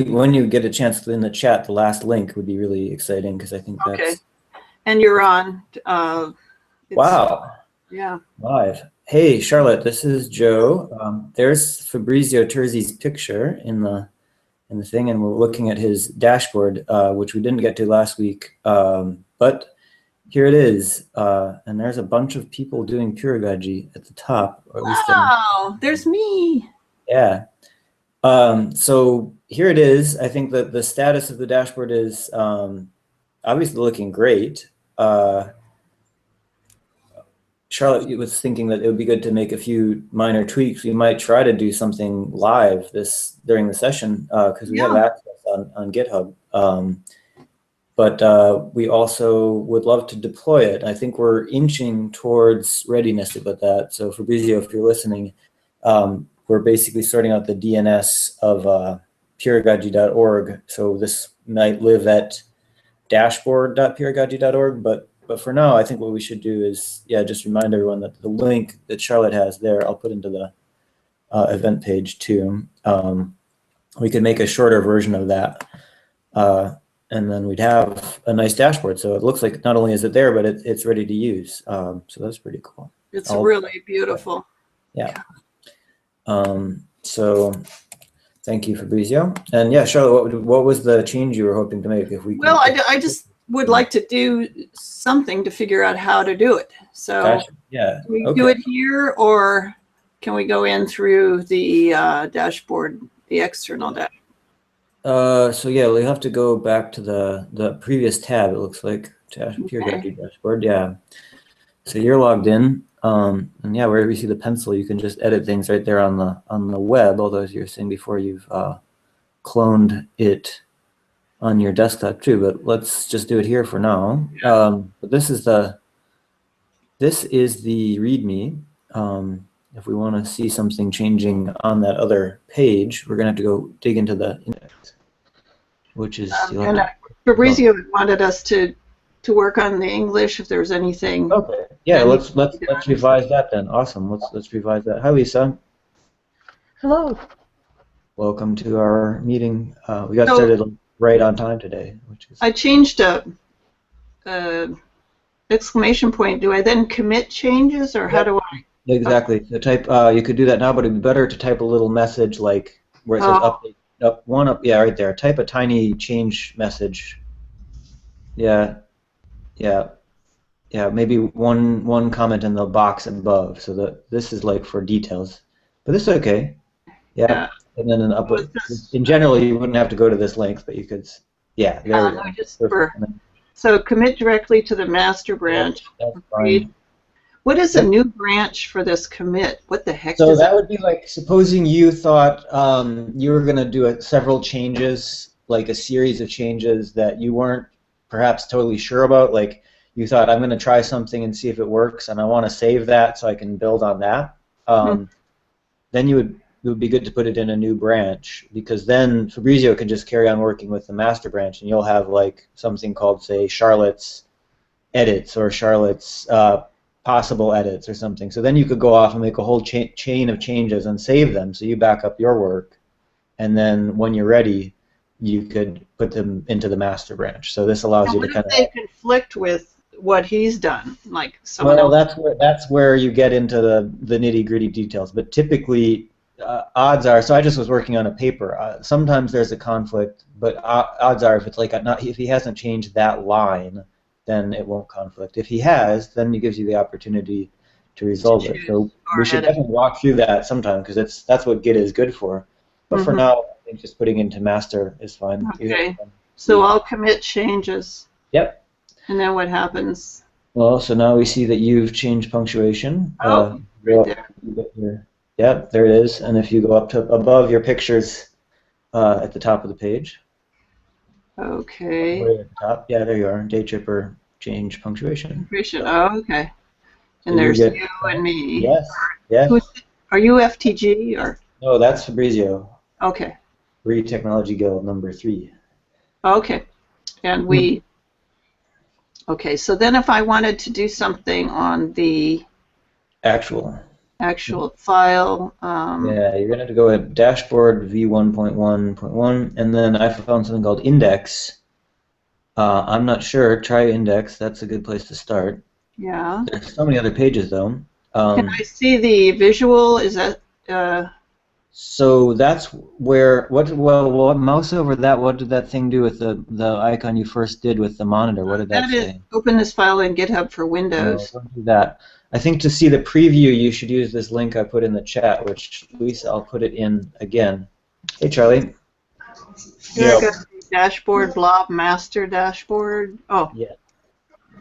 when you get a chance in the chat, the last link would be really exciting because I think that's And you're on. Wow. Yeah. Live. Hey, Charlotte, this is Joe. There's Fabrizio Terzi's picture in the thing, and we're looking at his dashboard, which we didn't get to last week, but here it is. And there's a bunch of people doing peeragogy at the top, or at least there's me. Yeah. So here it is. I think that the status of the dashboard is obviously looking great. Charlotte was thinking that it would be good to make a few minor tweaks. We might try to do something live during the session because we have access on GitHub. But we also would love to deploy it. I think we're inching towards readiness about that. So Fabrizio, if you're listening, we're basically sorting out the DNS of peeragogy.org. So this might live at dashboard.peeragogy.org, but for now, I think what we should do is, just remind everyone that the link that Charlotte has there, I'll put into the event page too. We could make a shorter version of that, and then we'd have a nice dashboard. So it looks like not only is it there, but it's ready to use. So that's pretty cool. It's really beautiful. Yeah. So thank you, Fabrizio. And yeah, Charlotte, what was the change you were hoping to make? If we Well, I just would like to do something to figure out how to do it. So gotcha. Yeah. Can we do it here, or can we go in through the dashboard, the external dashboard? So yeah, we'll have to go back to the previous tab, it looks like, Peeragogy Dashboard. Yeah. So you're logged in. And yeah, wherever you see the pencil, you can just edit things right there on the web, although as you were saying before, you've cloned it on your desktop too, but let's just do it here for now. But this is the README. If we want to see something changing on that other page, we're gonna have to go dig into the index, which is Fabrizio wanted us to work on the English if there's anything. Okay. Yeah, let's revise that then. Awesome. Let's revise that. Hi, Lisa. Hello. Welcome to our meeting. We got started right on time today, which is. I changed a exclamation point. Do I then commit changes, or how do I? Exactly. The type. You could do that now, but it'd be better to type a little message like where it says update yeah, right there. Type a tiny change message. Yeah. Maybe one comment in the box above, so that this is like for details, but this is okay. Yeah. And then in general, you wouldn't have to go to this length, but you could. Yeah. There we go. So commit directly to the master branch. That's fine. What is a new branch for this commit? What the heck? So that would be like, supposing you thought you were going to do several changes, like a series of changes that you weren't perhaps totally sure about. Like you thought, I'm going to try something and see if it works, and I want to save that so I can build on that. Then it would be good to put it in a new branch, because then Fabrizio can just carry on working with the master branch, and you'll have like something called, say, Charlotte's edits or Charlotte's possible edits or something. So then you could go off and make a whole chain of changes and save them, so you back up your work, and then when you're ready, you could put them into the master branch. So this allows you to kind of. They conflict with what he's done, like someone else. That's where you get into the nitty-gritty details. But typically, odds are. So I just was working on a paper. Sometimes there's a conflict, but odds are, if it's like if he hasn't changed that line, then it won't conflict. If he has, then it gives you the opportunity to resolve it. So we should definitely walk through that sometime, because that's what Git is good for. But for now, I think just putting into master is fine. Okay. So I'll commit changes. Yep. And then what happens? Well, so now we see that you've changed punctuation. Right there. Yeah, there it is. And if you go up to above your pictures at the top of the page. Okay. Way at the top. Yeah, there you are. Day tripper change punctuation. Oh, okay. And so there's you and me. Yes. Yes. Are you FTG or? No, that's Fabrizio. Okay. Free Technology Guild number 3. Okay. And we. Okay. So then, if I wanted to do something on the actual actual file. Yeah, you're gonna have to go at dashboard v1.1.1, and then I found something called index. I'm not sure. Try index. That's a good place to start. Yeah. There's so many other pages though. Can I see the visual? Is that? So that's where well, mouse over that. What did that thing do with the icon you first did with the monitor? What did that say? Open this file in GitHub for No, Windows. don't do that. I think to see the preview, you should use this link I put in the chat, which, Lisa, I'll put it in again. Hey, Charlie. Yeah. Dashboard, blob, master dashboard. Oh. Yeah.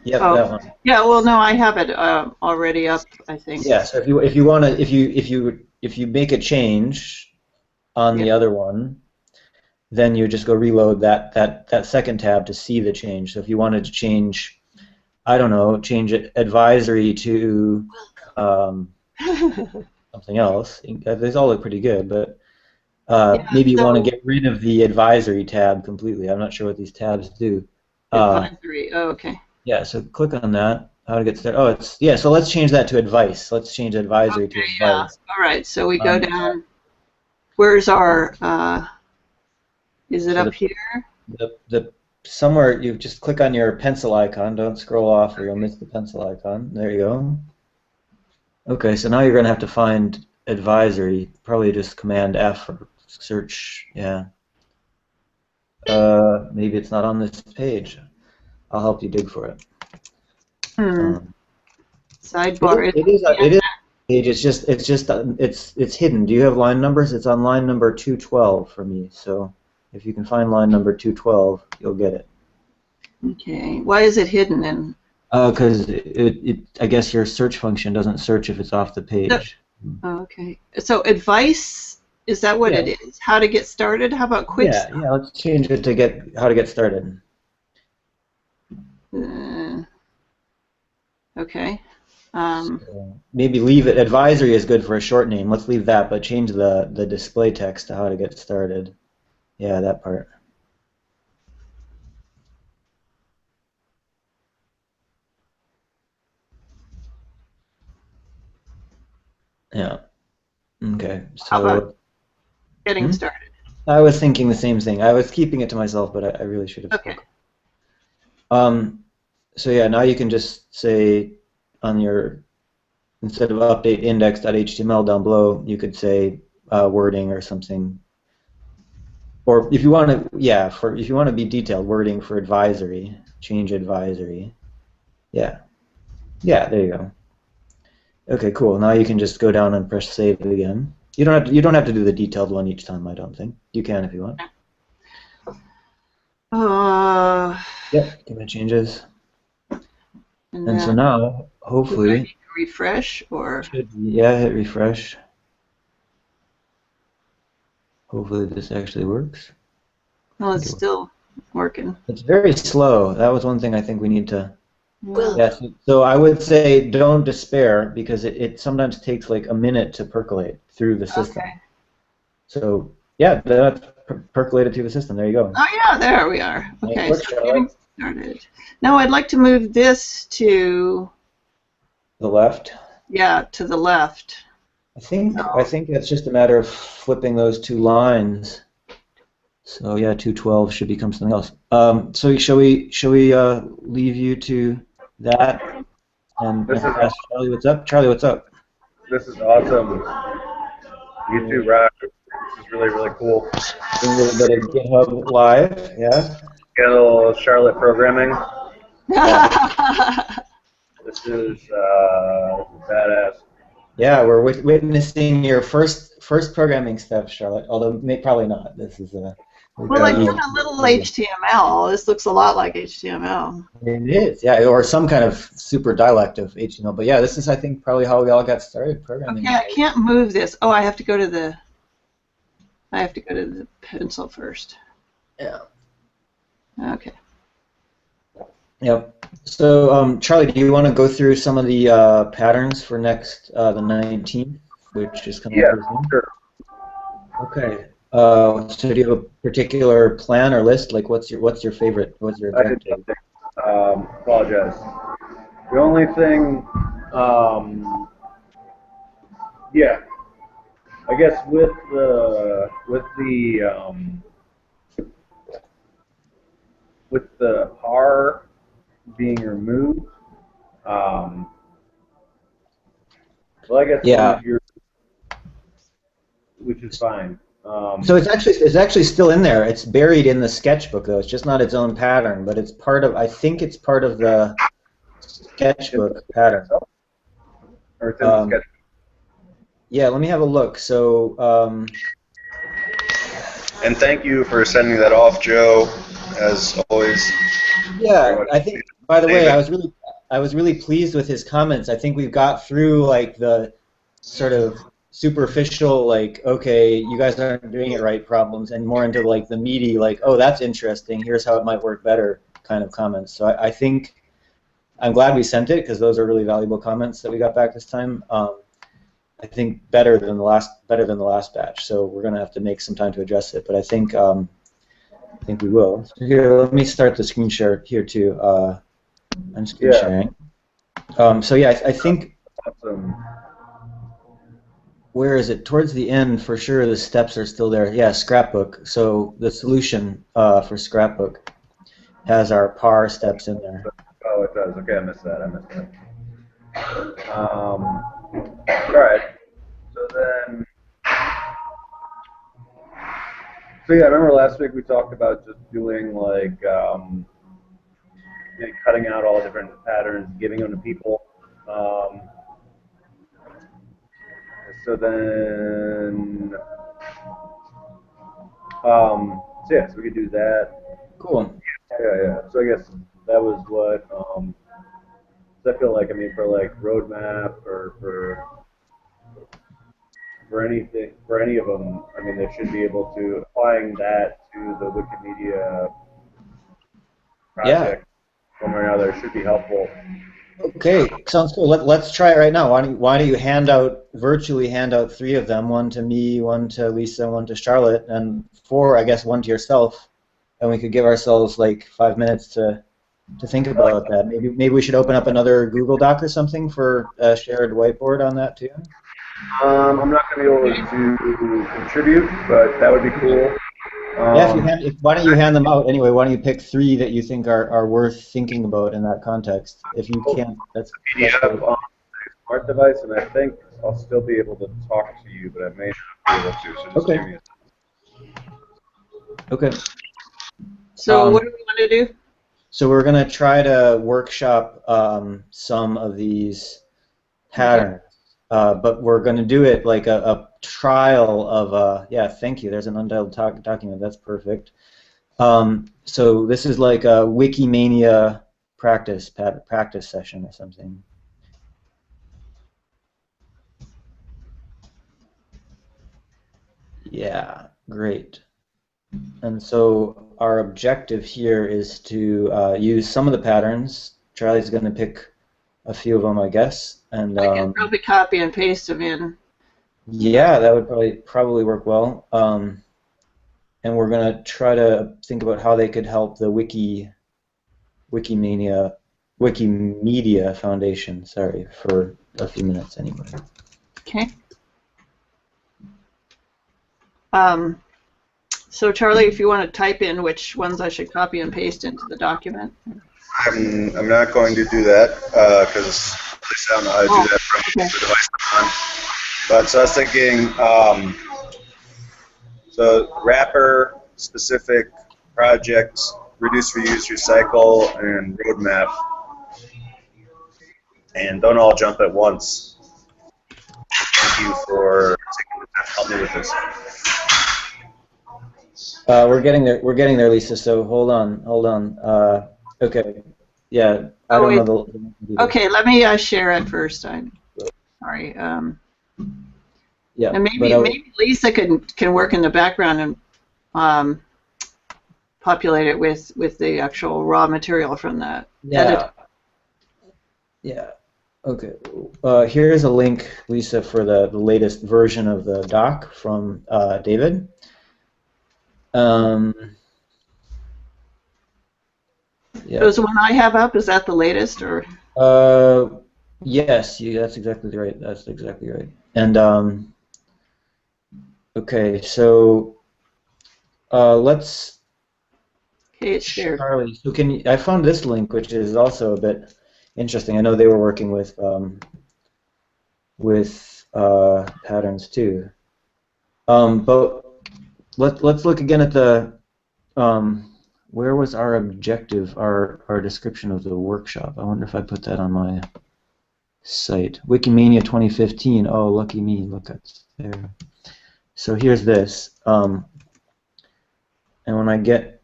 Yep, that one. Yeah. Well, no, I have it already up, I think. Yeah. So if you want to if you make a change on the other one, then you just go reload that second tab to see the change. So if you wanted to change, I don't know, change it advisory to something else. These all look pretty good, but maybe you want to get rid of the advisory tab completely. I'm not sure what these tabs do. Advisory. Oh, okay. Yeah. So click on that. How to get started? Oh, it's So let's change that to advice. Let's change advisory to advice. Yeah. All right. So we go down. Where's our? Is it up here? Somewhere you just click on your pencil icon. Don't scroll off or you'll miss the pencil icon. There you go. Okay, so now you're going to have to find advisory. Probably just Command F or search. Yeah. Maybe it's not on this page. I'll help you dig for it. Sidebar. It is page. It's hidden. Do you have line numbers? It's on line number 212 for me. So if you can find line number 212, you'll get it. Okay. Why is it hidden then? Because I guess your search function doesn't search if it's off the page. Okay. So advice, is that what it is? How to get started? How about quick start? Yeah, let's change it to how to get started. Okay. So maybe leave it. Advisory is good for a short name. Let's leave that, but change the display text to how to get started. Yeah, that part. Yeah. Okay. So how about getting started? I was thinking the same thing. I was keeping it to myself, but I really should have spoken. So yeah, now you can just say on your, instead of update index.html down below, you could say wording or something. Or if you want to, if you want to be detailed, wording for advisory, change advisory. Yeah. Yeah, there you go. Okay, cool. Now you can just go down and press save again. You don't have to do the detailed one each time, I don't think. You can if you want. Yep, give me changes. And so now, hopefully, refresh or hit refresh. Hopefully this actually works. Well, it's still working. It's very slow. That was one thing I think we need to. Yeah. So I would say don't despair because it sometimes takes like a minute to percolate through the system. Okay. So yeah, that's percolated through the system. There you go. Oh yeah, there we are. Okay, so getting started. Now I'd like to move this to the left. Yeah, to the left. I think it's just a matter of flipping those two lines. So yeah, 212 should become something else. So shall we leave you to that and ask Charlie what's up? Charlie, what's up? This is awesome. You two rock. This is really, really cool. A little bit of GitHub Live, yeah. Get a little Charlotte programming. This is badass. Yeah, we're witnessing your first programming steps, Charlotte. Although probably not. This is a. Well, I've done a little HTML. This looks a lot like HTML. It is, yeah, or some kind of super dialect of HTML. But yeah, this is, I think, probably how we all got started programming. Okay, I can't move this. Oh, I have to go to the. I have to go to the pencil first. Yeah. Okay. Yep. So, Charlie, do you want to go through some of the patterns for next the 19th, which is coming up? Yeah, sure. Okay. So do you have a particular plan or list? Like, what's your favorite? What's your objective? Apologize. The only thing Yeah. I guess with the par being removed, well, I guess Yeah. which is fine. So it's actually still in there. It's buried in the sketchbook though. It's just not its own pattern, but it's part of. I think it's part of the sketchbook pattern. Or it's in the sketchbook. Yeah, let me have a look. So. And thank you for sending that off, Joe, as always. Yeah, I think. By the way, I was really pleased with his comments. I think we've got through like the sort of superficial, like, okay, you guys aren't doing it right problems, and more into like the meaty, like, oh, that's interesting. Here's how it might work better, kind of comments. So I think I'm glad we sent it because those are really valuable comments that we got back this time. I think better than the last batch. So we're gonna have to make some time to address it, but I think we will. So here, let me start the screen share here too. I'm screen sharing. So yeah, I think. Awesome. Where is it? Towards the end, for sure, the steps are still there. Yeah, scrapbook. So the solution for scrapbook has our par steps in there. Oh, it does. Okay, I missed that. All right. So then, so yeah, I remember last week we talked about just doing like cutting out all the different patterns, giving them to people. So then, so yeah, so we could do that. Cool. Yeah. So I guess that was what. So I feel like, I mean, for like roadmap or for any of them, I mean, they should be able to applying that to the Wikimedia project one way or another should be helpful. Okay, sounds cool. Let's try it right now. Why don't you virtually hand out 3 of them, one to me, one to Lisa, one to Charlotte, and 4, I guess, one to yourself, and we could give ourselves like 5 minutes to think about that. Maybe we should open up another Google Doc or something for a shared whiteboard on that too. I'm not going to be able to contribute, but that would be cool. Yeah, why don't you hand them out anyway? Why don't you pick 3 that you think are worth thinking about in that context? If you can't, that's PDF on a smart device, and I think I'll still be able to talk to you, but I may not be able to. So just give me a Okay. So what do we want to do? So we're going to try to workshop some of these patterns, but we're going to do it like a trial of, yeah, thank you, there's an untitled document, that's perfect. So this is like a Wikimania practice session or something. Yeah, great. And so our objective here is to use some of the patterns. Charlie's going to pick a few of them, I guess. And I can probably copy and paste them in. Yeah, that would probably work well. And we're going to try to think about how they could help the Wikimedia Foundation. Sorry, for a few minutes anyway. Okay. So Charlie, if you want to type in which ones I should copy and paste into the document. I'm not going to do that because at least I don't know how to do that from the device I'm on. But so I was thinking, so wrapper, specific, projects, reduce, reuse, recycle, and roadmap. And don't all jump at once. Thank you for taking the time to help me with this. We're getting there, Lisa. So hold on. Okay. Yeah, I don't know the. Okay, let me share it first. I'm sorry. Yeah. And maybe Lisa can work in the background and populate it with the actual raw material from that. Yeah. Yeah. Okay. Here's a link, Lisa, for the latest version of the doc from David. Yeah. So is the one I have up, is that the latest, or? Yes, that's exactly right. That's exactly right. And okay, so let's. Okay, it's shared. Charlie, so I found this link, which is also a bit interesting. I know they were working with patterns too. But let's look again at the where was our objective, our description of the workshop? I wonder if I put that on my site. Wikimania 2015. Oh, lucky me! Look, it's there. So here's this. And when I get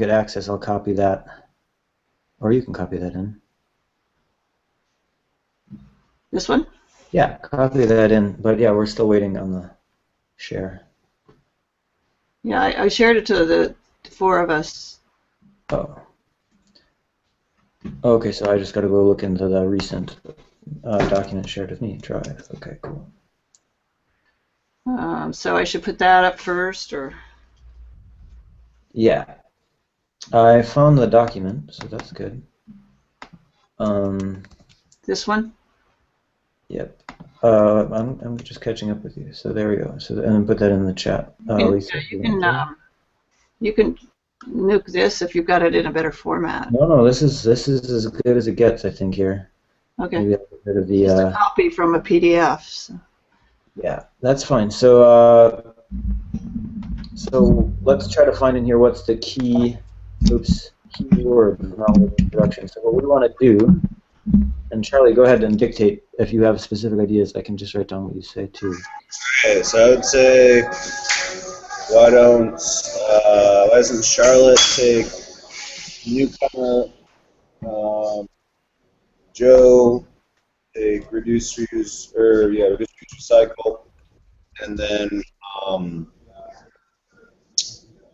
access, I'll copy that, or you can copy that in. This one? Yeah, copy that in. But yeah, we're still waiting on the share. Yeah, I shared it to the four of us. Oh. Okay, so I just got to go look into the recent document shared with me. Drive. Okay, cool. So I should put that up first, or? Yeah. I found the document, so that's good. This one? Yep. I'm just catching up with you. So there we go. So and then put that in the chat. Lisa, you can nuke this if you've got it in a better format. No, this is as good as it gets, I think here. Okay. Maybe a bit of the. Just a copy from a PDF. So. Yeah, that's fine. So so let's try to find in here what's the key word from introduction. So what we want to do, and Charlie, go ahead and dictate if you have specific ideas. I can just write down what you say too. Okay, so I would say, why doesn't Charlotte take newcomer, Joe take reduce, reuse, recycle, and then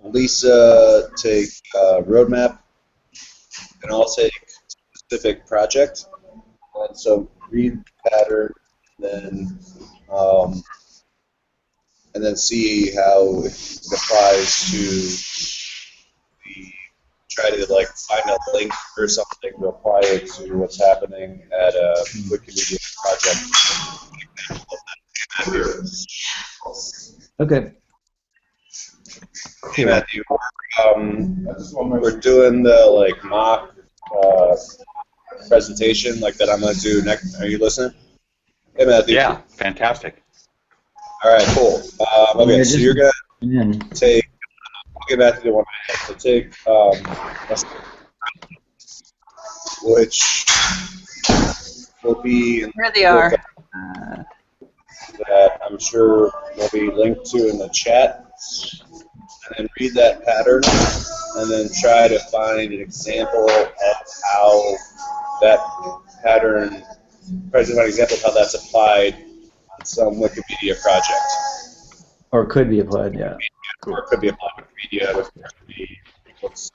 Lisa take roadmap, and I'll take specific project. And so read pattern, and then see how it applies to try to like find a link or something to apply it to what's happening at a Wikimedia project. Okay. Hey Matthew, we're doing the like mock presentation like that I'm going to do next. Are you listening? Hey Matthew. Yeah, fantastic. All right, cool. Okay, so you're going to take, I'll get back to the one I have. So take, which will be in Here they are. That I'm sure will be linked to in the chat. And then read that pattern, and then try to find an example of how that pattern, present an example of how that's applied on some Wikimedia project. Or could be applied, yeah. Or it could be applied to Wikimedia with books.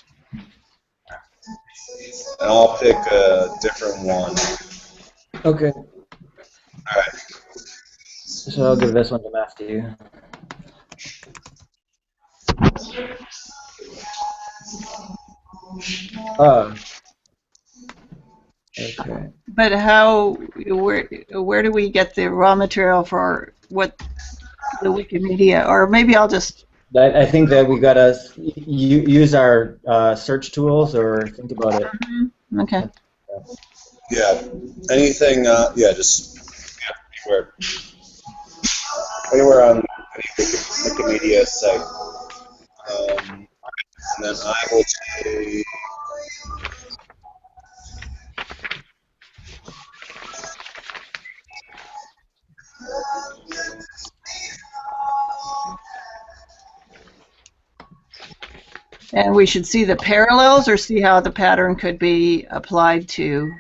And I'll pick a different one. Okay. All right. So I'll give this one to Matthew. Okay. But where do we get the raw material for what the Wikimedia? Or maybe I'll just. I think that we gotta use our search tools or think about it. Okay. Yeah. Anything? Just anywhere on any Wikimedia site. And then I will take. And we should see the parallels or see how the pattern could be applied to.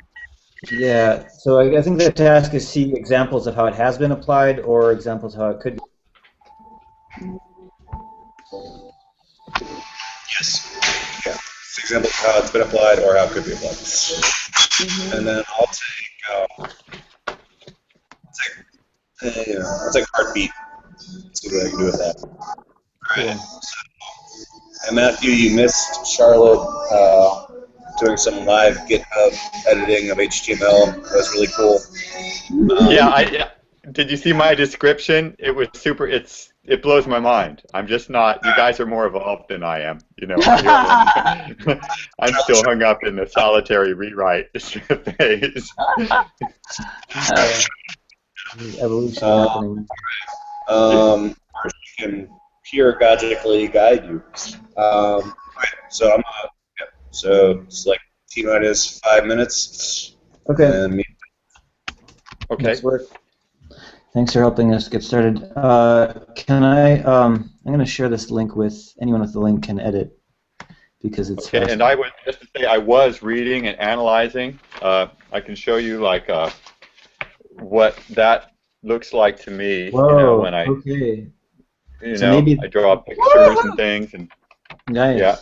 Yeah, so I think the task is see examples of how it has been applied or examples of how it could be. Yes. Yeah. Examples of how it's been applied or how it could be applied. And then I'll take heartbeat. See what I can do with that. All right. And Matthew, you missed Charlotte doing some live GitHub editing of HTML. That was really cool. Did you see my description? It was super. It blows my mind. I'm just not. You guys are more evolved than I am. You know, I'm still hung up in the solitary rewrite phase. Evolution happening. She can peeragogically guide you. So so it's like T-minus 5 minutes. Okay. And Okay. Nice work. Thanks for helping us get started. Can I? I'm going to share this link with anyone with the link can edit because it's. Okay. And I would just to say I was reading and analyzing. I can show you like what that looks like to me. Whoa, you know, when I. Okay. You So know, maybe, I draw pictures and things and. Nice. Yeah.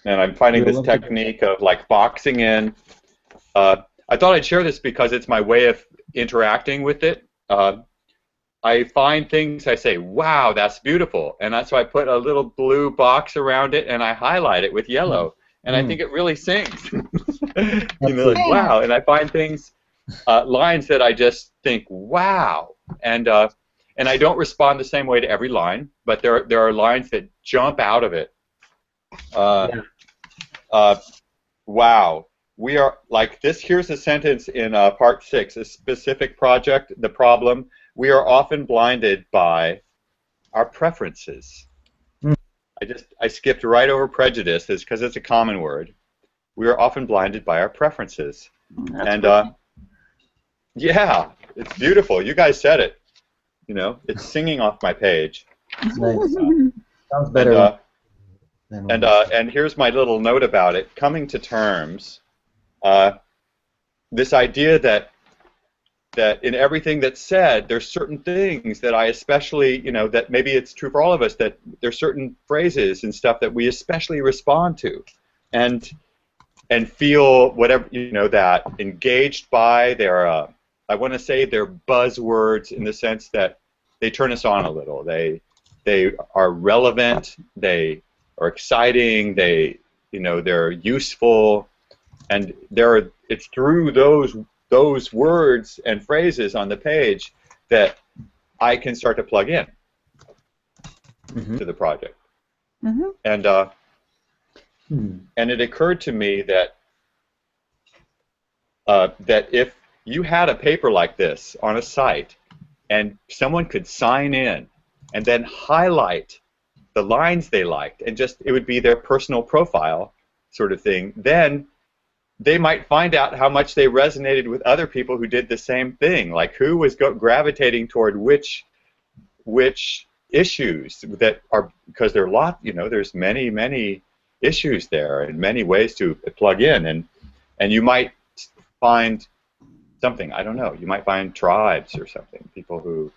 And I'm finding this technique of like boxing in. I thought I'd share this because it's my way of interacting with it. I find things, I say, wow, that's beautiful. And that's why I put a little blue box around it and I highlight it with yellow. And I think it really sings. You know, like, wow. And I find things, lines that I just think, wow. And I don't respond the same way to every line, but there are lines that jump out of it. Wow. We are, like this, here's a sentence in part 6, a specific project, the problem. We are often blinded by our preferences. I skipped right over prejudices because it's a common word. We are often blinded by our preferences. That's yeah, it's beautiful. You guys said it. You know, it's singing off my page. Nice. Sounds better. And here's my little note about it. Coming to terms. This idea that in everything that's said, there's certain things that I especially, you know, that maybe it's true for all of us, that there's certain phrases and stuff that we especially respond to, and feel whatever, you know, that engaged by. I want to say they're buzzwords in the sense that they turn us on a little. They are relevant. They are exciting. They're useful. And it's through those words and phrases on the page that I can start to plug in to the project. And it occurred to me that if you had a paper like this on a site and someone could sign in and then highlight the lines they liked and it would be their personal profile sort of thing, then they might find out how much they resonated with other people who did the same thing, like who was gravitating toward which issues that are, because there are a lot, you know, there's many issues there and many ways to plug in, and you might find something, I don't know, you might find tribes or something, people who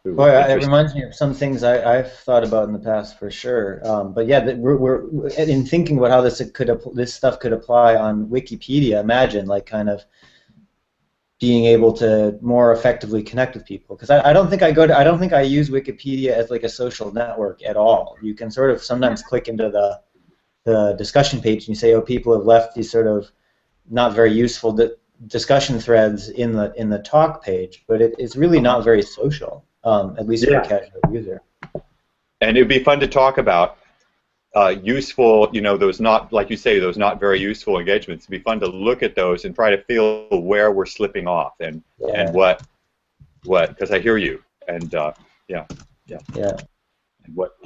Boy, it reminds me of some things I've thought about in the past for sure. But yeah, we're in thinking about how this stuff could apply on Wikipedia. Imagine like kind of being able to more effectively connect with people. Because I don't think I don't think I use Wikipedia as like a social network at all. You can sort of sometimes click into the discussion page and you say, oh, people have left these sort of not very useful discussion threads in the talk page, but it's really not very social. At least for a casual user. And it would be fun to talk about useful, you know, those not, like you say, those not very useful engagements. It'd be fun to look at those and try to feel where we're slipping off and what, because I hear you, and yeah. And what?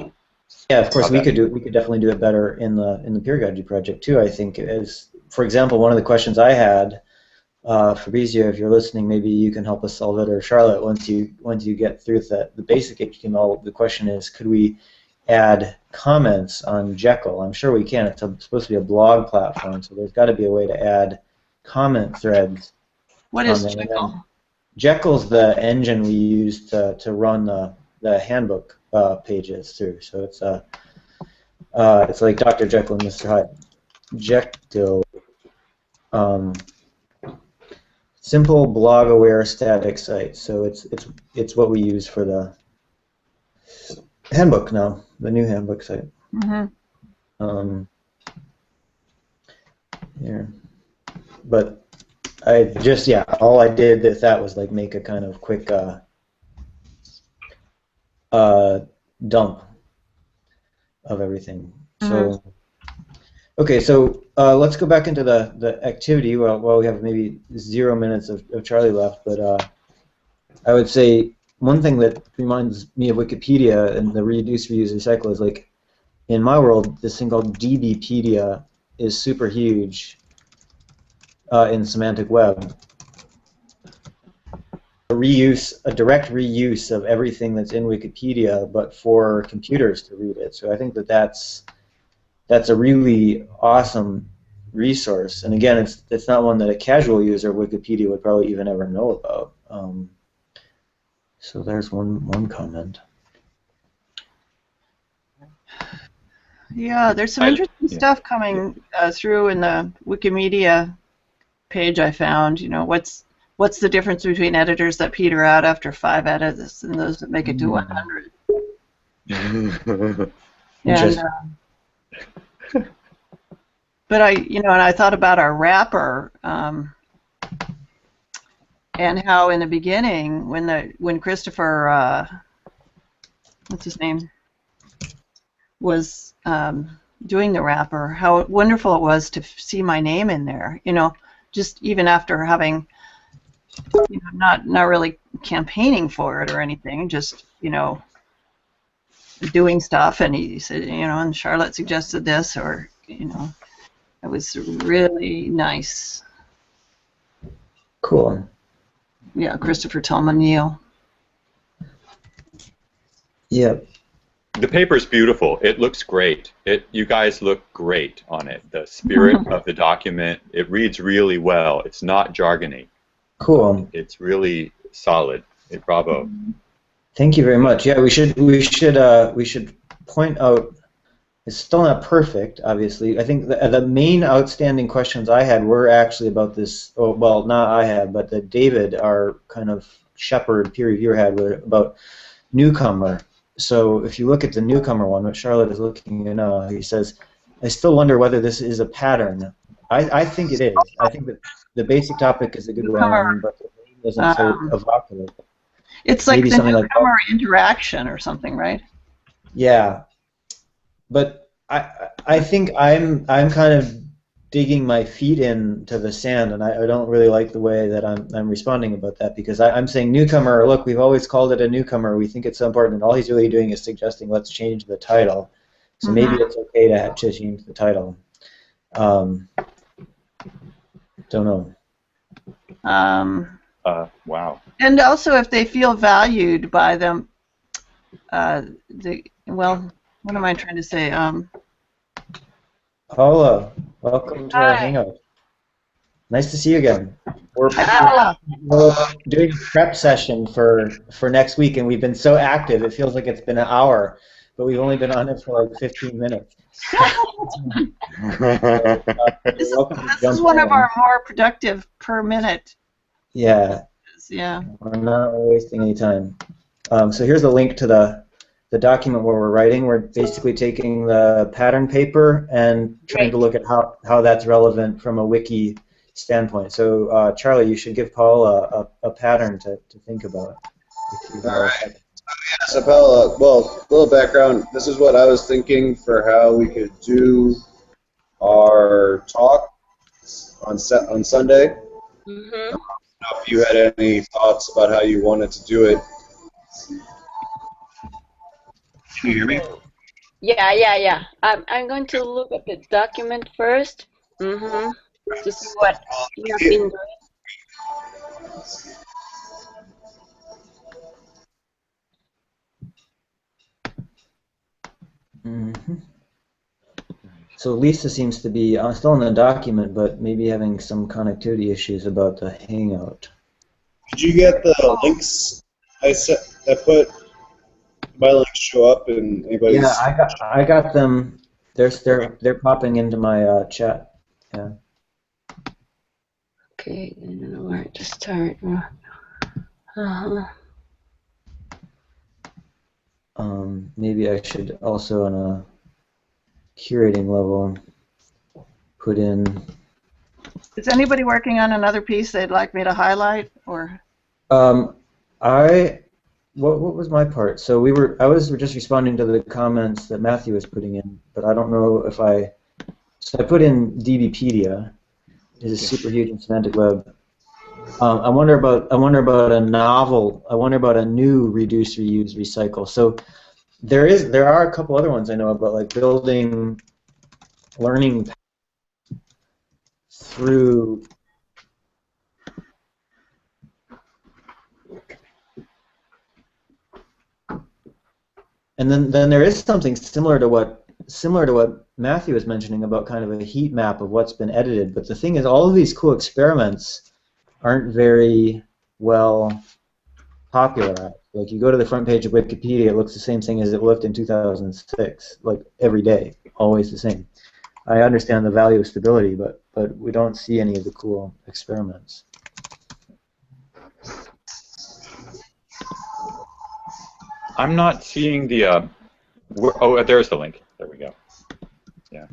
Yeah, of course, we could definitely do it better in the Peeragogy project too. I think, as for example, one of the questions I had. Fabrizio, if you're listening, maybe you can help us solve it, or Charlotte, once you get through the basic HTML, the question is, could we add comments on Jekyll? I'm sure we can. It's supposed to be a blog platform, so there's got to be a way to add comment threads. What is Jekyll? Jekyll's the engine we use to run the handbook pages through. So it's like Dr. Jekyll and Mr. Hyde. Jekyll. Simple blog-aware static site. So it's what we use for the handbook now, the new handbook site. Here, but I just, yeah, all I did with that was like make a kind of quick dump of everything. So, okay, so let's go back into the activity while we have maybe 0 minutes of Charlie left. But I would say one thing that reminds me of Wikipedia and the reduce, reuse, recycle is like in my world, this thing called DBpedia is super huge in semantic web. A direct reuse of everything that's in Wikipedia, but for computers to read it. So I think that that's a really awesome resource. And again, it's not one that a casual user of Wikipedia would probably even ever know about. So there's one comment. Yeah, there's some interesting stuff coming through in the Wikimedia page I found. You know, what's the difference between editors that peter out after 5 edits and those that make it to 100? And but and I thought about our wrapper and how in the beginning when Christopher what's his name was doing the wrapper, how wonderful it was to see my name in there. You know, just even after having not really campaigning for it or anything, just doing stuff, and he said, and Charlotte suggested this, or it was really nice. Cool. Yeah, Christopher Tillman Neal. Yep. The paper's beautiful. It looks great. You guys look great on it. The spirit of the document, it reads really well. It's not jargony. Cool. It's really solid. Bravo. Thank you very much. Yeah, we should point out it's still not perfect, obviously. I think the main outstanding questions I had were actually about this. Oh, well, not I had, but that David, our kind of shepherd peer reviewer, had about newcomer. So if you look at the newcomer one, what Charlotte is looking at now, he says, I still wonder whether this is a pattern. I think it is. I think that the basic topic is a good one, but the name isn't so evocative. It's like maybe the newcomer interaction or something, right? Yeah. But I think I'm kind of digging my feet into the sand, and I don't really like the way that I'm responding about that, because I'm saying newcomer, look, we've always called it a newcomer, we think it's so important, and all he's really doing is suggesting let's change the title. So maybe it's okay to change the title. Don't know. Wow. And also, if they feel valued by them, well, what am I trying to say? Paola, welcome to our hangout. Nice to see you again. We're doing a prep session for next week, and we've been so active, it feels like it's been an hour, but we've only been on it for like 15 minutes. This is one of our more productive per minute. Yeah. Yeah. We're not wasting any time. So here's a link to the document where we're writing. We're basically taking the pattern paper and trying to look at how that's relevant from a wiki standpoint. So Charlie, you should give Paola a pattern to think about. All right. So Paola, well, a little background. This is what I was thinking for how we could do our talk on Sunday. Mm-hmm. If you had any thoughts about how you wanted to do it. Can you hear me? Yeah. I'm going to look at the document first. To see what you have been doing. So Lisa seems to be still in the document, but maybe having some connectivity issues about the Hangout. Did you get the links I put? My links show up in anybody's? Yeah, I got them. They're popping into my chat. Yeah. Okay, I don't know where to start. Maybe I should also, on a curating level, put in Is anybody working on another piece they'd like me to highlight, or? What was my part? So I was just responding to the comments that Matthew was putting in, but I don't know if so I put in DBpedia, is a super huge in semantic web. I wonder about a novel. I wonder about a new reduce, reuse, recycle. So there are a couple other ones I know about, like building learning through. And then there is something similar to what Matthew was mentioning about kind of a heat map of what's been edited. But the thing is, all of these cool experiments aren't very well popularized. Like, you go to the front page of Wikipedia, it looks the same thing as it looked in 2006, like every day, always the same. I understand the value of stability, but we don't see any of the cool experiments. I'm not seeing the. Oh, there's the link. There we go. Yeah.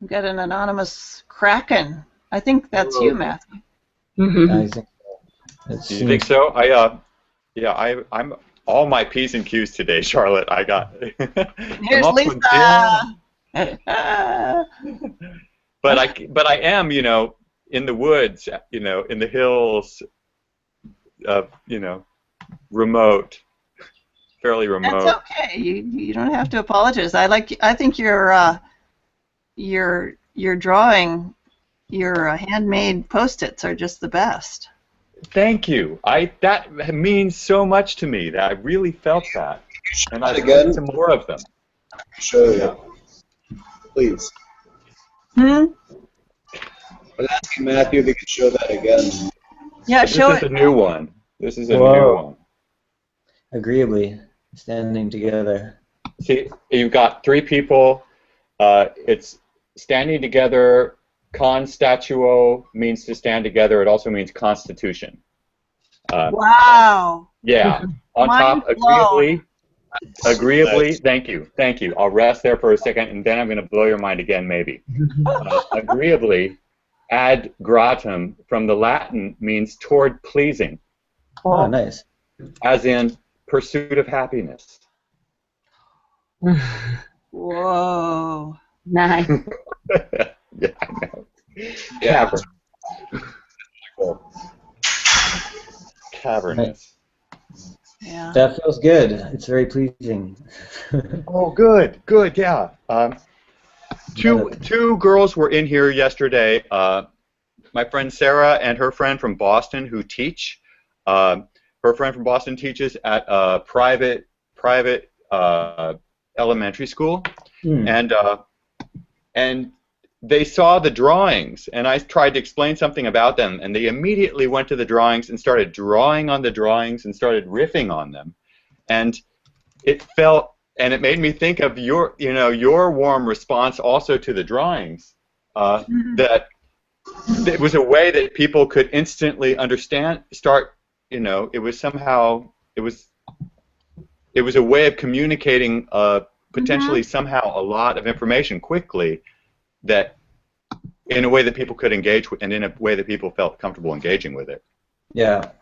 We got an anonymous Kraken. I think that's you, Matthew. I think Do you think so? I'm all my P's and Q's today, Charlotte. I got. Here's Lisa. But I am, in the woods, in the hills, remote, fairly remote. That's okay. You don't have to apologize. I think your drawing, your handmade Post-its are just the best. Thank you. That means so much to me. That I really felt that, and I'd like some more of them. Show you, please. I'm asking Matthew if he could show that again. Yeah, show it. This is a new one. This is a new one. Agreeably standing together. See, you've got three people. It's standing together. Constatuo means to stand together. It also means constitution. Wow. Yeah. On top, agreeably. Thank you. I'll rest there for a second, and then I'm going to blow your mind again, maybe. Agreeably, ad gratum from the Latin means toward pleasing. Oh, nice. As in pursuit of happiness. Whoa. Nice. Yeah, I know. Yeah. Cavernous. Yeah. That feels good. It's very pleasing. Oh, good, yeah. Two girls were in here yesterday. My friend Sarah and her friend from Boston who teach. Her friend from Boston teaches at a private elementary school, and they saw the drawings, and I tried to explain something about them, and they immediately went to the drawings and started drawing on the drawings and started riffing on them, and it made me think of your warm response also to the drawings, that it was a way that people could instantly understand, it was a way of communicating potentially somehow a lot of information quickly, that in a way that people could engage with, and in a way that people felt comfortable engaging with it. Yeah.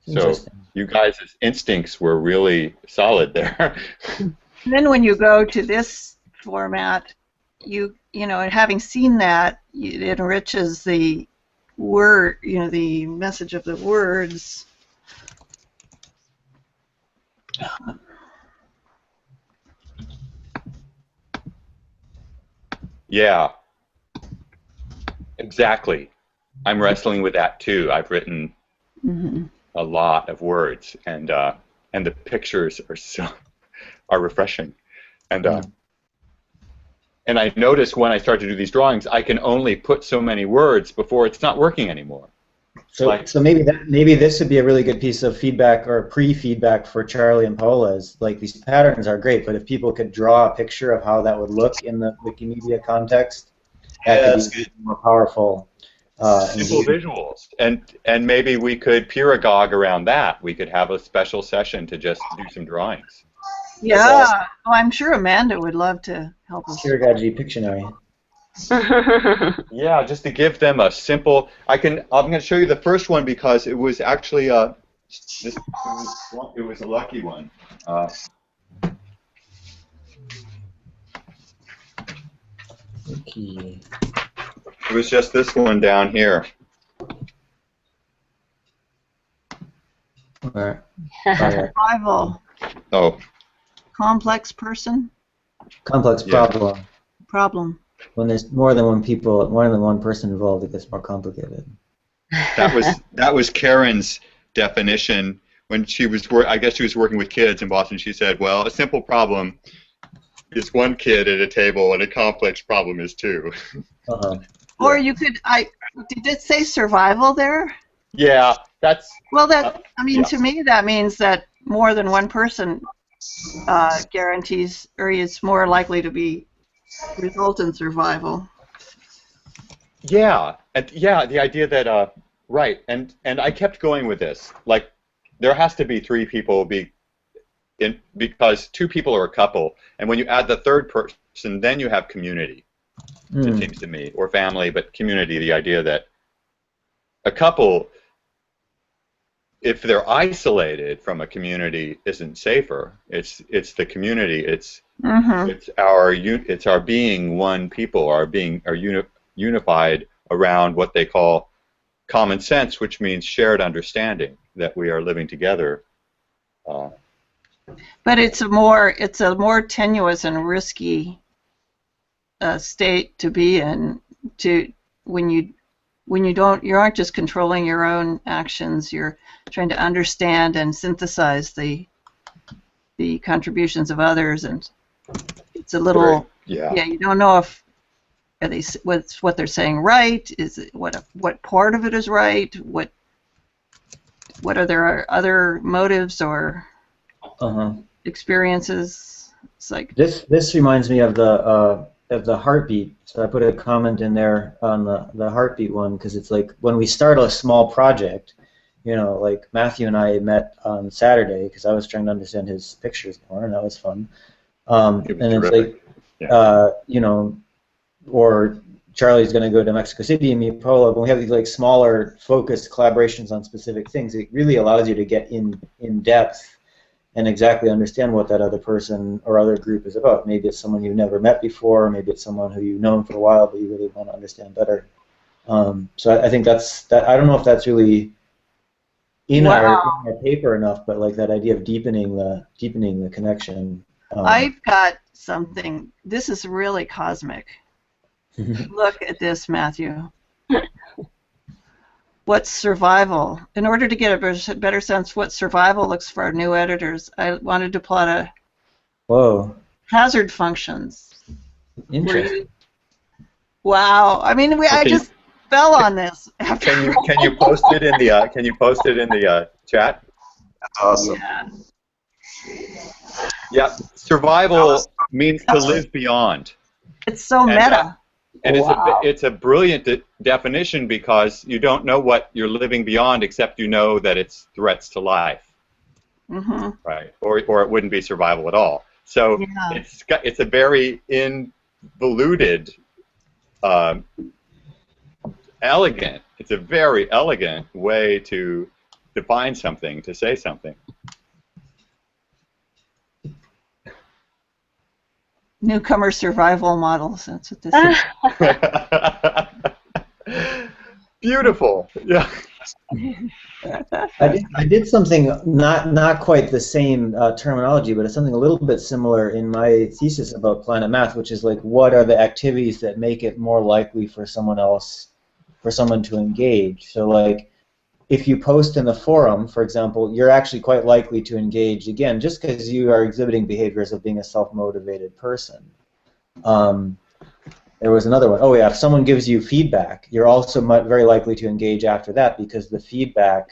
So you guys' instincts were really solid there. And then when you go to this format, having seen that, it enriches the word, the message of the words. Yeah, exactly. I'm wrestling with that too. I've written a lot of words, and the pictures are refreshing, and I notice when I start to do these drawings, I can only put so many words before it's not working anymore. So maybe this would be a really good piece of feedback or pre-feedback for Charlie and Paola. Is like, these patterns are great, but if people could draw a picture of how that would look in the Wikimedia context, that could be more powerful. Simple visuals, and maybe we could peeragog around that. We could have a special session to just do some drawings. Yeah. Oh, I'm sure Amanda would love to help us. Peeragogy Pictionary. Yeah, just to give them a simple. I'm going to show you the first one because it was actually it was a lucky one. Okay. It was just this one down here. Alright. Survival. Oh, Complex person. Complex Yeah. Problem. When there's more than one person involved, it gets more complicated. that was Karen's definition when she was I guess she was working with kids in Boston. She said, "Well, a simple problem is one kid at a table, and a complex problem is two." Uh-huh. Or you could. Did it say survival there? Yeah, that's. Well, that. I mean, yeah. to me, that means that more than one person guarantees, or is more likely to result in survival. Yeah, the idea that right, and I kept going with this. Like, there has to be three people because two people are a couple, and when you add the third person, then you have community. It seems to me, or family, but community. The idea that a couple, if they're isolated from a community, isn't safer. It's the community. It's our being one people, our unified around what they call common sense, which means shared understanding that we are living together. But it's a more tenuous and risky state to be in. When you aren't just controlling your own actions, you're trying to understand and synthesize the contributions of others, and it's a little you don't know if what's what they're saying right, is it what part of it is right, what are their other motives or experiences. It's like this reminds me of the heartbeat. So I put a comment in there on the heartbeat one because it's like when we start a small project, like Matthew and I met on Saturday because I was trying to understand his pictures more, and that was fun. And it's like, or Charlie's going to go to Mexico City and meet Paola, but we have these like smaller, focused collaborations on specific things. It really allows you to get in depth and exactly understand what that other person or other group is about. Maybe it's someone you've never met before, maybe it's someone who you've known for a while, but you really want to understand better. So I think that. I don't know if that's really in our paper enough, but like that idea of deepening the connection. I've got something. This is really cosmic. Look at this, Matthew. What's survival? In order to get a better sense what survival looks for our new editors, I wanted to plot hazard functions. Interesting. Wow. I mean, I just fell on this. Can you post it in the chat? That's awesome. Yeah. Survival means to live beyond. It's so meta. And it's a brilliant definition because you don't know what you're living beyond except you know that it's threats to life, right? Or it wouldn't be survival at all. So it's a very involuted, elegant. It's a very elegant way to define something, to say something. Newcomer survival models. That's what this is. Beautiful. Yeah. I did something not quite the same terminology, but it's something a little bit similar in my thesis about Planet Math, which is like what are the activities that make it more likely for someone to engage. So like if you post in the forum, for example, you're actually quite likely to engage, again, just because you are exhibiting behaviors of being a self-motivated person. There was another one. Oh yeah, if someone gives you feedback, you're also very likely to engage after that because the feedback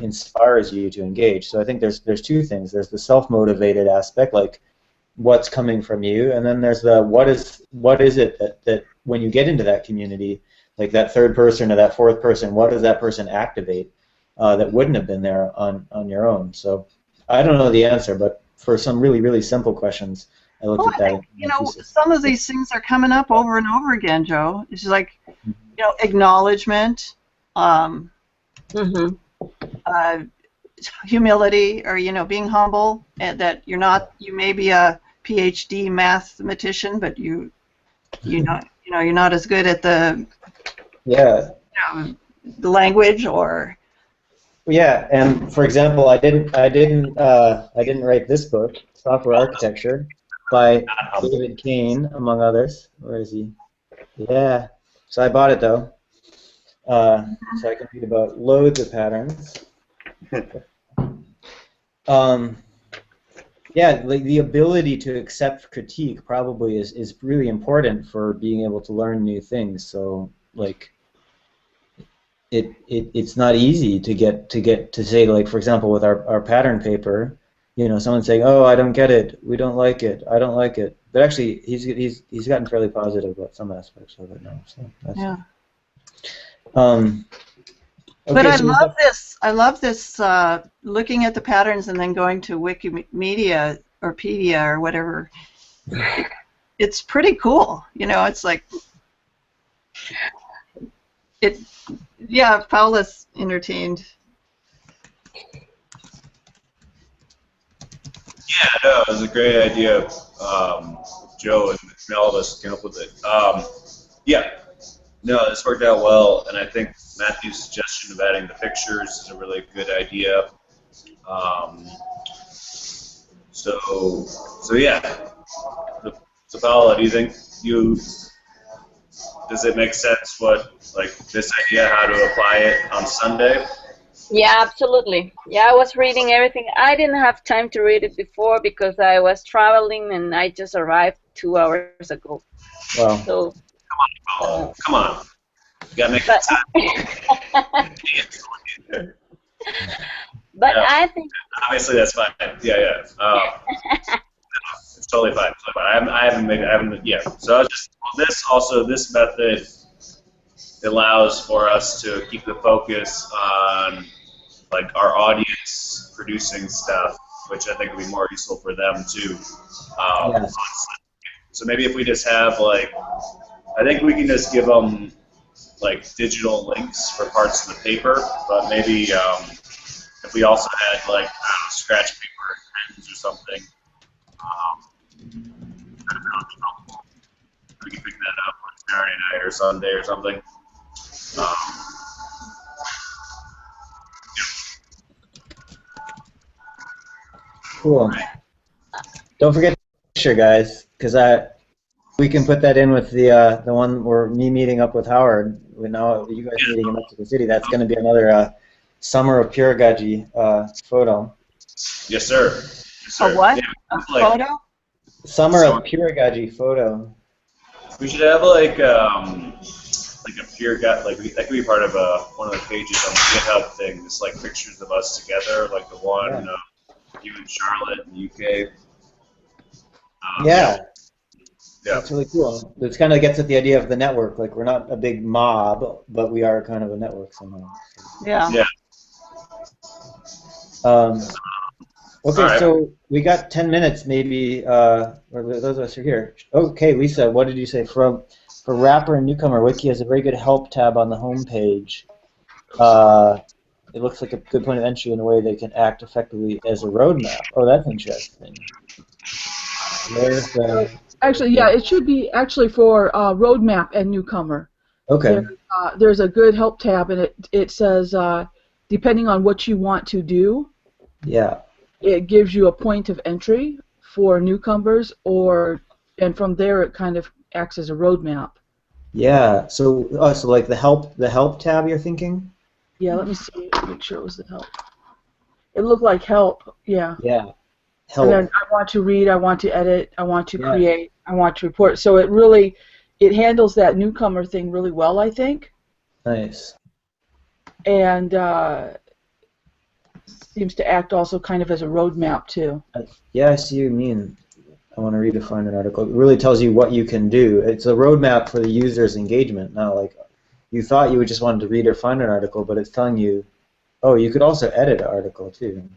inspires you to engage. So I think there's two things. There's the self-motivated aspect, like what's coming from you, and then there's the what is it that when you get into that community, like that third person or that fourth person, what does that person activate that wouldn't have been there on your own? So I don't know the answer, but for some really, really simple questions, I looked Well, at I that. think, some of these things are coming up over and over again, Joe. It's like, acknowledgement, Mm-hmm. uh, humility, or being humble, and that you may be a PhD mathematician, but you're not as good at the the language, or Yeah, and for example, I didn't write this book, Software Architecture, by David Kane, among others. Where is he? Yeah. So I bought it though, so I can read about loads of patterns. Yeah, like the ability to accept critique probably is really important for being able to learn new things. So like, it's not easy to get to say, like, for example, with our pattern paper, someone saying, "Oh, I don't get it. We don't like it. I don't like it." But actually, he's gotten fairly positive about some aspects of it now. So that's, yeah. Okay, But I so love this. I love this. Looking at the patterns and then going to Wikimedia or Pedia or whatever. It's pretty cool. It's like it. Yeah, Paola's entertained. Yeah, no, it was a great idea, Joe, and all of us came up with it. Yeah, no, this worked out well, and I think Matthew's suggestion of adding the pictures is a really good idea. So yeah. So Paola, do you think does it make sense this idea, how to apply it on Sunday? Yeah, absolutely. Yeah, I was reading everything. I didn't have time to read it before because I was traveling and I just arrived 2 hours ago. Wow. So, come on. You gotta make it time. But yeah. I think obviously that's fine. Yeah. It's totally fine. I haven't. Yeah. So this method allows for us to keep the focus on our audience producing stuff, which I think would be more useful for them too. Yes. So maybe if we just have I think we can just give them digital links for parts of the paper, but maybe if we also had scratch paper and pens or something, we can pick that up on Saturday night or Sunday or something. Cool. Don't forget the picture, guys, because we can put that in with the one where me meeting up with Howard. Now you guys meeting in Mexico City. That's going to be another summer of Peeragogy photo. Yes, sir. Yes, sir. A what? Yeah, a photo? Summer of Peeragogy photo. We should have a Peeragogy, that could be part of one of the pages on the GitHub thing. Just pictures of us together, the one you and Charlotte in the UK. Yeah. Yeah. That's really cool. It kind of gets at the idea of the network. We're not a big mob, but we are kind of a network somehow. Yeah. Yeah. Okay, right. So we got 10 minutes maybe, or those of us who are here. Okay, Lisa, what did you say? For Wrapper and Newcomer, Wiki has a very good help tab on the home page. It looks like a good point of entry in a way they can act effectively as a roadmap. Oh, that's interesting. Actually, yeah, it should be actually for roadmap and newcomer. Okay. There's a good help tab, and it says depending on what you want to do. Yeah. It gives you a point of entry for newcomers, and from there it kind of acts as a roadmap. Yeah. So like the help tab you're thinking? Yeah. Let me see. Make sure it was the help. It looked like help. Yeah. Yeah. Help. And then I want to read, I want to edit, I want to create, I want to report. So it handles that newcomer thing really well, I think. Nice. And seems to act also kind of as a roadmap too. Yeah, I see what you mean. I want to redefine an article. It really tells you what you can do. It's a roadmap for the user's engagement. Now, you thought you would just wanted to read or find an article, but it's telling you, oh, you could also edit an article too,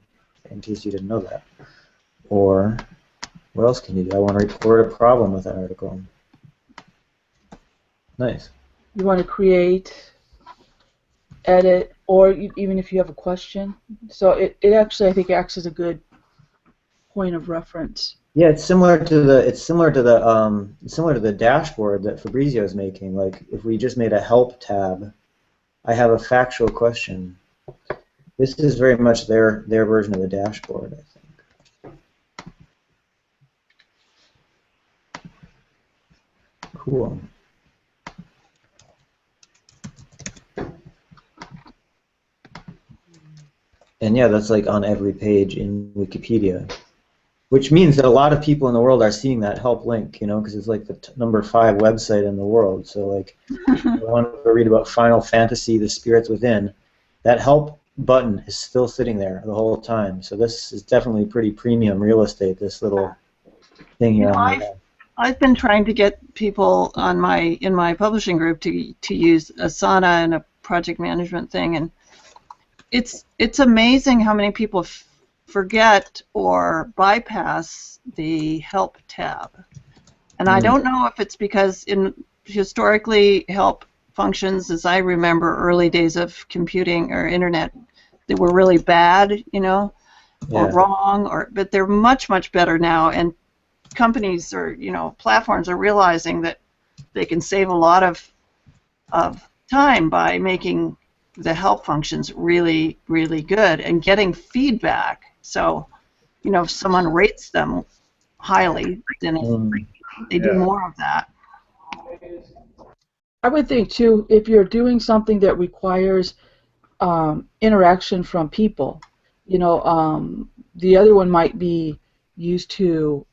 in case you didn't know that. Or what else can you do? I want to report a problem with that article. Nice. You want to create, edit, or even if you have a question. So it actually, I think, acts as a good point of reference. Yeah, it's similar to the dashboard that Fabrizio is making. Like if we just made a help tab, I have a factual question. This is very much their version of the dashboard, I think. Cool. And yeah, that's like on every page in Wikipedia, which means that a lot of people in the world are seeing that help link, you know, because it's like the number 5 website in the world. So like, if you want to read about Final Fantasy, The Spirits Within, that help button is still sitting there the whole time. So this is definitely pretty premium real estate, this little thing here. I've been trying to get people on in my publishing group to use Asana and a project management thing, and it's amazing how many people forget or bypass the help tab. And I don't know if it's because historically help functions, as I remember early days of computing or internet, they were really bad, you know, or wrong, but they're much, much better now, and companies or, you know, platforms are realizing that they can save a lot of time by making the help functions really, really good and getting feedback. So, you know, if someone rates them highly, then they do more of that. I would think, too, if you're doing something that requires interaction from people, you know, the other one might be used to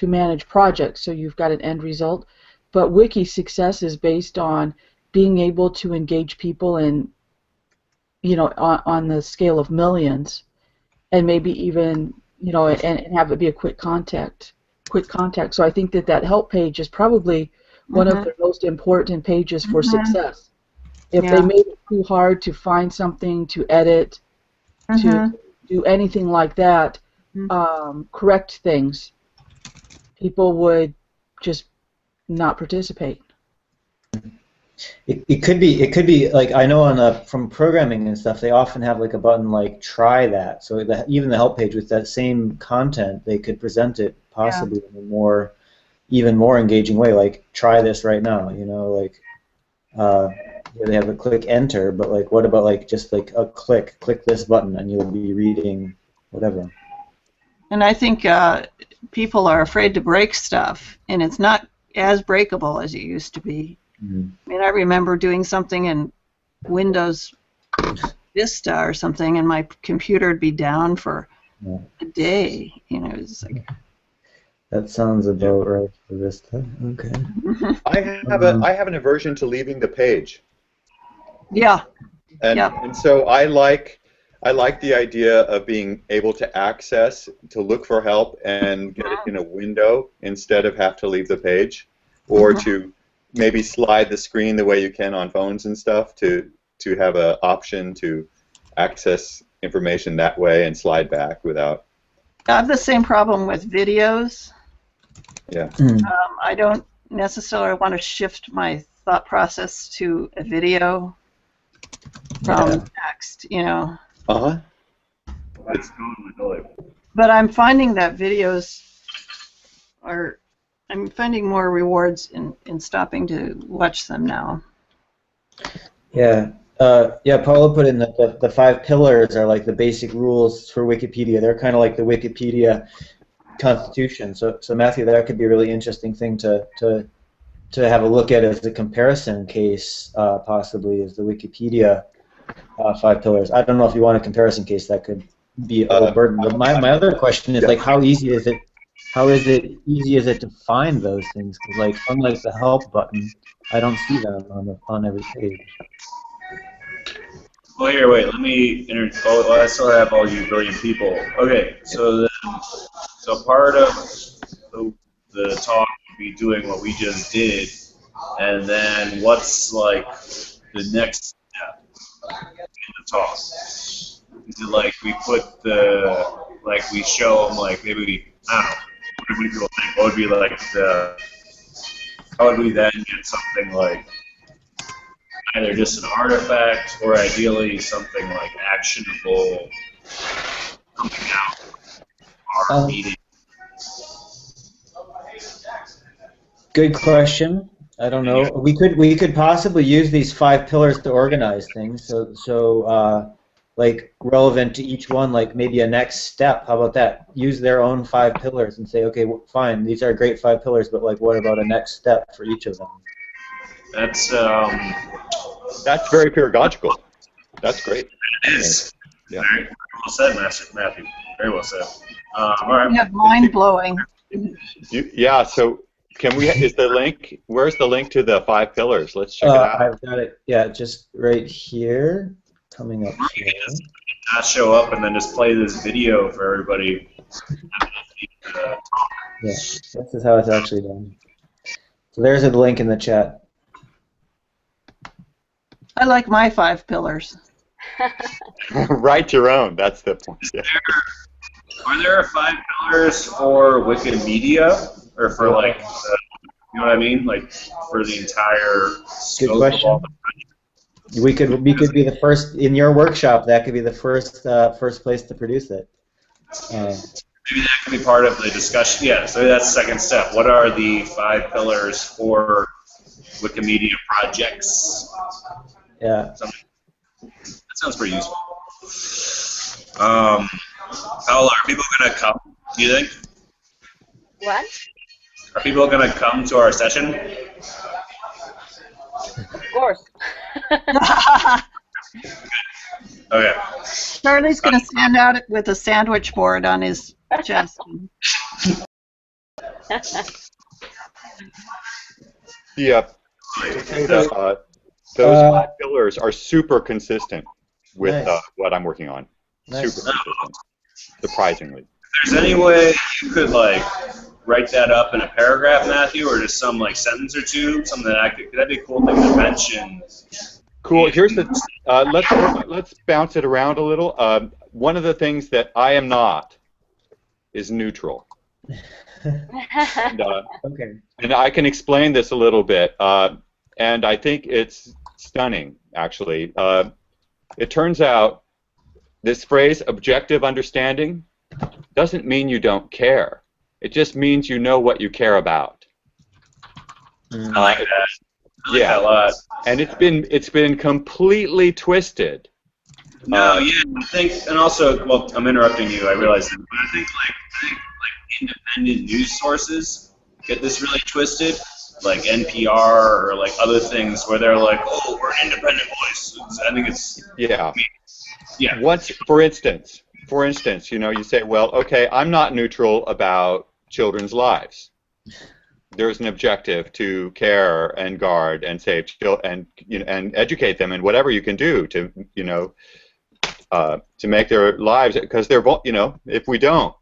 manage projects, so you've got an end result. But Wiki success is based on being able to engage people in, you know, on the scale of millions, and maybe even, you know, and have it be a quick contact. So I think that help page is probably one of the most important pages for success. If they made it too hard to find something, to edit, to do anything like that, correct things, people would just not participate. It could be like, I know from programming and stuff, they often have like a button like try that. So even the help page with that same content, they could present it possibly in a even more engaging way, like try this right now, you know, like they have a click enter, but like what about like just like a click this button and you'll be reading whatever. And I think people are afraid to break stuff, and it's not as breakable as it used to be. I mean, I remember doing something in Windows Vista or something, and my computer would be down for a day. You know, it's like. That sounds about right for Vista. Okay. I have an aversion to leaving the page. Yeah. And so I like the idea of being able to access, to look for help and get it in a window instead of have to leave the page, or to maybe slide the screen the way you can on phones and stuff, to have an option to access information that way and slide back without. I have the same problem with videos. Yeah. I don't necessarily want to shift my thought process to a video from text, you know. It's totally. But I'm finding that I'm finding more rewards in stopping to watch them now. Yeah. Paola put in that the 5 pillars are like the basic rules for Wikipedia. They're kind of like the Wikipedia constitution. So Matthew, that could be a really interesting thing to have a look at as a comparison case, possibly, is the Wikipedia 5 pillars. I don't know if you want a comparison case. That could be a little burden. But my other question is, like, how easy is it to find those things? Because, like, unlike the help button, I don't see them on every page. Well, here, wait. Let me. I still have all you brilliant people. Okay, so part of the talk would be doing what we just did, and then what's like the next step in the talk? Is it like we put we show them, like maybe we I don't know. What do people think? What would be like the? How would we then get something like either just an artifact or ideally something like actionable coming out of our meeting? Good question. I don't know. We could possibly use these 5 pillars to organize things. So like relevant to each one, like maybe a next step. How about that? Use their own 5 pillars and say, okay, well, fine, these are great 5 pillars, but like, what about a next step for each of them? That's very pedagogical. That's great. It is. Yeah. Very well said, Matthew. Very well said. All right. Yeah, mind blowing. Yeah. So can we? Is the link? Where's the link to the 5 pillars? Let's check it out. I've got it. Yeah, just right here. Coming up here. Not show up and then just play this video for everybody. Yeah, this is how it's actually done. So there's a link in the chat. I like my 5 pillars. Write your own. That's the point. Yeah. Are there 5 pillars for Wikimedia, or for like, you know what I mean, like for the entire scope Good question. of all the We could be the first in your workshop. That could be the first place to produce it. Maybe that could be part of the discussion. Yeah, so that's the second step. What are the 5 pillars for Wikimedia projects? Yeah. That sounds pretty useful. Paola, are people going to come, do you think? What? Are people going to come to our session? Of course. Okay. Charlie's going to stand out with a sandwich board on his chest. Yeah. Those 5 pillars are super consistent with what I'm working on. Nice. Super consistent, surprisingly. If there's any way you could like write that up in a paragraph, Matthew, or just some like sentence or two, something that that'd be a cool thing to mention. Cool. Here's the. Let's bounce it around a little. One of the things that I am not is neutral. And, Okay. and I can explain this a little bit, and I think it's stunning, actually. It turns out this phrase, objective understanding, doesn't mean you don't care. It just means you know what you care about. I like that. I like that a lot. And it's been completely twisted. No, yeah, I think, and also, well, I'm interrupting you. I realize that, but I think like independent news sources get this really twisted, like NPR or like other things where they're like, oh, we're an independent voice. I think it's yeah. Yeah. Once, for instance, you know, you say, well, okay, I'm not neutral about children's lives. There's an objective to care and guard and save children and educate them and whatever you can do to to make their lives, because they're, you know, if we don't,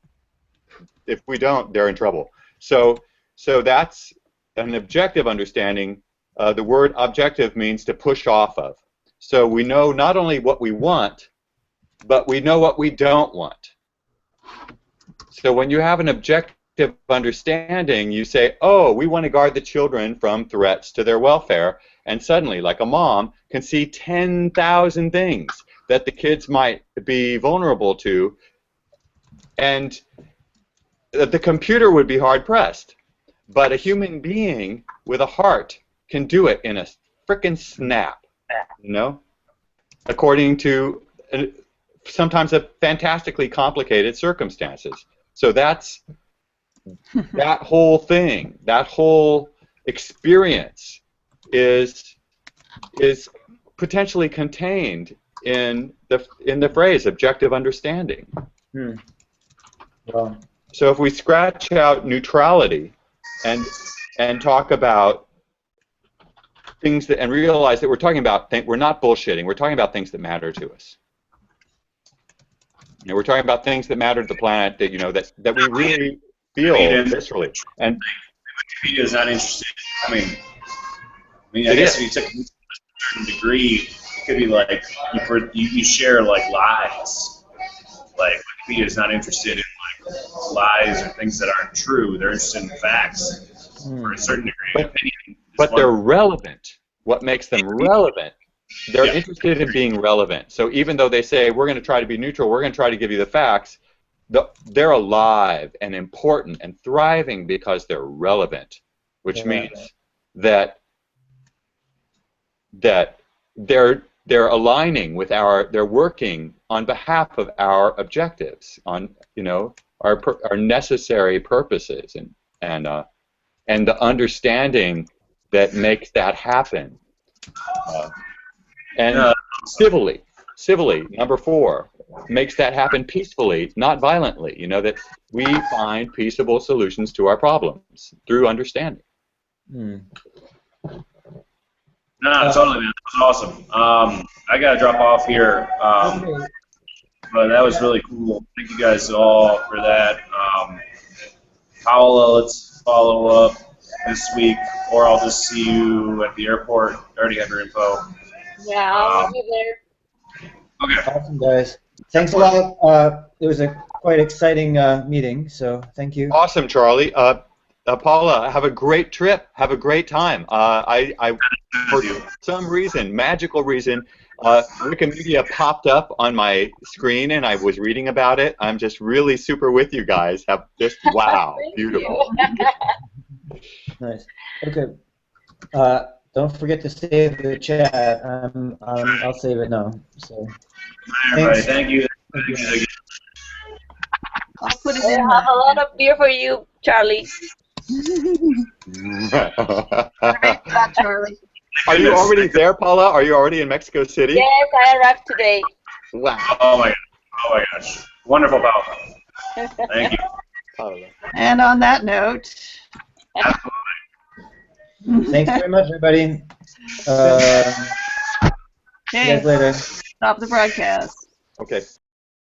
they're in trouble. So that's an objective understanding. The word objective means to push off of. So we know not only what we want, but we know what we don't want. So when you have an objective understanding, you say, oh, we want to guard the children from threats to their welfare, and suddenly, like a mom, can see 10,000 things that the kids might be vulnerable to, and the computer would be hard-pressed. But a human being with a heart can do it in a frickin' snap, you know, according to sometimes a fantastically complicated circumstances. So that's that whole thing, that whole experience is potentially contained in the phrase objective understanding. Well, so if we scratch out neutrality and talk about things that, and realize that we're talking about we're not bullshitting, we're talking about things that matter to us. You know, we're talking about things that matter to the planet, that, you know, that we really feel viscerally. And Wikipedia is not interested. I mean, I guess if you took a certain degree, it could be like you share like lies. Like Wikipedia is not interested in like lies or things that aren't true. They're interested in facts or a certain degree of opinion. But they're relevant. What makes them relevant? They're interested in being relevant. So even though they say, we're going to try to be neutral, we're going to try to give you the facts, they're alive and important and thriving because they're relevant, which means that they're aligning with they're working on behalf of our objectives, on our necessary purposes, and the understanding that makes that happen. And civilly, number 4, makes that happen peacefully, not violently. That we find peaceable solutions to our problems through understanding. No, totally, man. That was awesome. I got to drop off here, but that was really cool. Thank you guys all for that. Paola, let's follow up this week, or I'll just see you at the airport. I already have your info. Yeah, I'll be there. Okay. Awesome, guys. Thanks a lot. It was a quite exciting meeting, so thank you. Awesome, Charlie. Paula, have a great trip. Have a great time. For some reason, magical reason, Wikimedia popped up on my screen, and I was reading about it. I'm just really super with you guys. Wow, beautiful. Nice. Okay. Don't forget to save the chat. I'll save it now. So. Everybody, thank you. I'll put it in. I have a lot of beer for you, Charlie. Charlie. Are you already there, Paula? Are you already in Mexico City? Yes, I arrived today. Wow. Oh my gosh. Wonderful, Paola. Thank you. Paola. And on that note. Thanks very much, everybody. See you guys later. Stop the broadcast. Okay.